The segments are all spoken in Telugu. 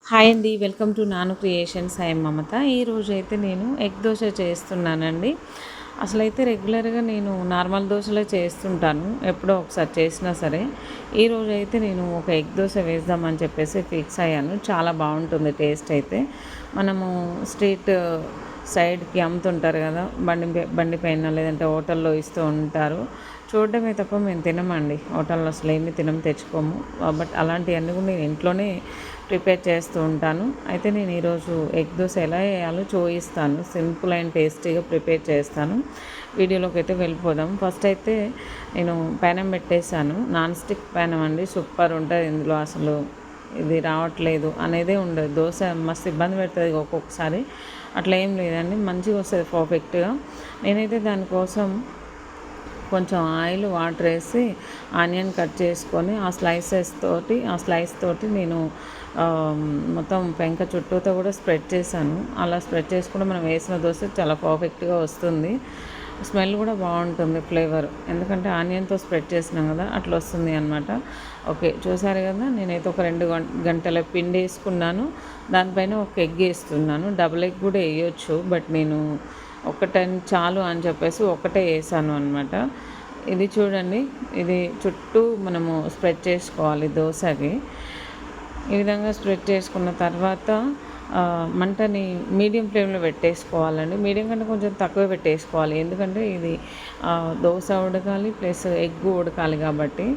హాయ్ అండి. వెల్కమ్ టు నాను క్రియేషన్స్. ఐ యామ్ మమత. ఈరోజు అయితే నేను ఎగ్ దోశ చేస్తున్నానండి. అసలైతే రెగ్యులర్గా నేను నార్మల్ దోశలే చేస్తుంటాను, ఎప్పుడో ఒకసారి చేసినా సరే. ఈరోజు అయితే నేను ఒక ఎగ్ దోశ వేద్దామని చెప్పేసి ఫిక్స్ అయ్యాను. చాలా బాగుంటుంది టేస్ట్ అయితే. మనము స్ట్రీట్ సైడ్కి అమ్ముతుంటారు కదా, బండి పైన లేదంటే హోటల్లో ఇస్తూ ఉంటారు. చూడడమే తప్ప మేము తినమండి, హోటల్లో అసలు ఏమీ తెచ్చుకోము. బట్ అలాంటివన్నీ కూడా నేను ఇంట్లోనే ప్రిపేర్ చేస్తూ ఉంటాను. అయితే నేను ఈరోజు ఎగ్ దోశ ఎలా వేయాలో చూపిస్తాను. సింపుల్ అండ్ టేస్టీగా ప్రిపేర్ చేస్తాను. వీడియోలోకి అయితే వెళ్ళిపోదాం. ఫస్ట్ అయితే నేను పెనం పెట్టేశాను. నాన్ స్టిక్ పెనం అండి, సూపర్ ఉంటుంది. ఇందులో అసలు ఇది రావట్లేదు అనేదే ఉండదు. దోశ మస్తు ఇబ్బంది పెడుతుంది ఒక్కొక్కసారి. అట్లా ఏం లేదండి, మంచిగా వస్తుంది పర్ఫెక్ట్గా. నేనైతే దానికోసం కొంచెం ఆయిల్, వాటర్ వేసి ఆనియన్ కట్ చేసుకొని ఆ స్లైస్ తోటి నేను మొత్తం పెంక చుట్టూతో కూడా స్ప్రెడ్ చేశాను. అలా స్ప్రెడ్ చేసుకుంటే మనం వేసిన దోశ చాలా పర్ఫెక్ట్గా వస్తుంది. స్మెల్ కూడా బాగుంటుంది, ఫ్లేవర్, ఎందుకంటే ఆనియన్తో స్ప్రెడ్ చేసినాం కదా, అట్లా వస్తుంది అనమాట. ఓకే, చూసారు కదా, నేనైతే ఒక 2 గంటల పిండి వేసుకున్నాను. దానిపైన ఒక ఎగ్ వేస్తున్నాను. డబుల్ ఎగ్ కూడా వేయొచ్చు, బట్ నేను ఒకటని చాలు అని చెప్పేసి ఒకటే వేసాను అనమాట. ఇది చూడండి, ఇది చుట్టూ మనము స్ప్రెడ్ చేసుకోవాలి దోశకి. ఈ విధంగా స్ప్రెడ్ చేసుకున్న తర్వాత మంటని మీడియం ఫ్లేమ్లో పెట్టేసుకోవాలండి. మీడియం కంటే కొంచెం తక్కువ పెట్టేసుకోవాలి, ఎందుకంటే ఇది దోశ ఉడకాలి ప్లస్ ఎగ్ ఉడకాలి కాబట్టి.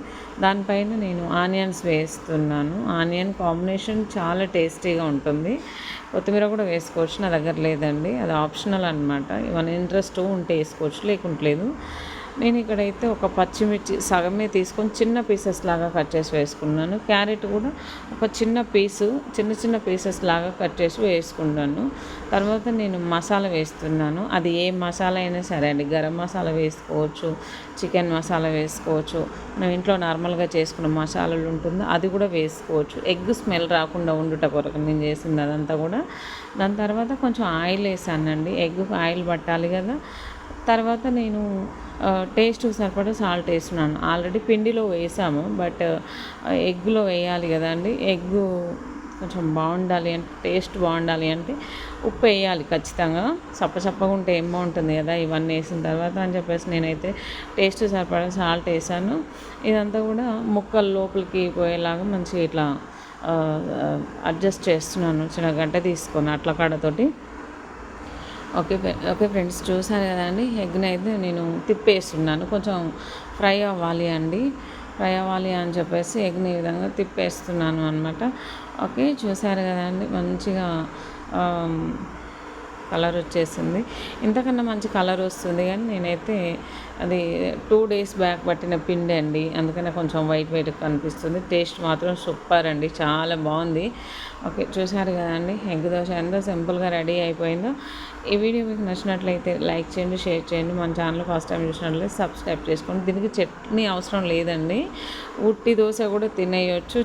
దానిపైన నేను ఆనియన్స్ వేస్తున్నాను. ఆనియన్ కాంబినేషన్ చాలా టేస్టీగా ఉంటుంది. కొత్తిమీర కూడా వేసుకోవచ్చు, నా దగ్గర లేదండి, అది ఆప్షనల్ అనమాట. ఇవన్నీ ఇంట్రెస్ట్ ఉంటే వేసుకోవచ్చు, లేకుంటలేదు. నేను ఇక్కడైతే ఒక పచ్చిమిర్చి సగమే తీసుకొని చిన్న పీసెస్ లాగా కట్ చేసి వేసుకున్నాను. క్యారెట్ కూడా ఒక చిన్న పీసెస్ లాగా కట్ చేసి వేసుకున్నాను. తర్వాత నేను మసాలా వేస్తున్నాను. అది ఏ మసాలా అయినా సరే అండి, గరం మసాలా వేసుకోవచ్చు, చికెన్ మసాలా వేసుకోవచ్చు, మనం ఇంట్లో నార్మల్గా చేసుకున్న మసాలాలు ఉంటుందో అది కూడా వేసుకోవచ్చు. ఎగ్ స్మెల్ రాకుండా ఉండుట కొరకు నేను చేసింది అదంతా కూడా. దాని తర్వాత కొంచెం ఆయిల్ వేసానండి, ఎగ్ ఆయిల్ పట్టాలి కదా. తర్వాత నేను టేస్ట్కి సరిపడా సాల్ట్ వేస్తున్నాను. ఆల్రెడీ పిండిలో వేసాము, బట్ ఎగ్లో వేయాలి కదా అండి. ఎగ్గు కొంచెం బాగుండాలి అంటే, టేస్ట్ బాగుండాలి అంటే ఉప్పు వేయాలి ఖచ్చితంగా. చప్పగా ఉంటే ఏం బాగుంటుంది కదా ఇవన్నీ వేసిన తర్వాత అని చెప్పేసి నేనైతే టేస్ట్ సరిపడా సాల్ట్ వేసాను. ఇదంతా కూడా ముక్కలు లోపలికి పోయేలాగా మంచిగా ఇట్లా అడ్జస్ట్ చేస్తున్నాను, చిన్న గంట తీసుకొని అట్ల కాడతోటి. ఓకే ఫ్రెండ్స్, చూసారు కదండి, ఎగ్ని అయితే నేను తిప్పేస్తున్నాను. కొంచెం ఫ్రై అవ్వాలి అని చెప్పేసి ఎగ్ని ఈ విధంగా తిప్పేస్తున్నాను అనమాట. ఓకే, చూసారు కదండి, మంచిగా కలర్ వచ్చేసింది. ఇంతకన్నా మంచి కలర్ వస్తుంది, కానీ నేనైతే అది 2 days బ్యాక్ పట్టిన పిండి అండి, అందుకనే కొంచెం వైట్ కనిపిస్తుంది. టేస్ట్ మాత్రం సూపర్ అండి, చాలా బాగుంది. ఓకే, చూసారు కదండి, ఎగ్ దోశ ఎంత సింపుల్గా రెడీ అయిపోయిందో. ఈ వీడియో మీకు నచ్చినట్లయితే లైక్ చేయండి, షేర్ చేయండి. మన ఛానల్ ఫస్ట్ టైం చూసినట్లయితే సబ్స్క్రైబ్ చేసుకోండి. దీనికి చట్నీ అవసరం లేదండి, ఉట్టి దోశ కూడా తినేయచ్చు.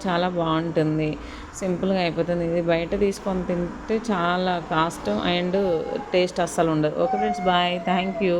చాలా బాగుంటుంది, సింపుల్గా అయిపోతుంది. ఇది బయట తీసుకొని తింటే చాలా కాస్ట్ అండ్ టేస్ట్ అస్సలు ఉండదు. Okay friends, bye, thank you.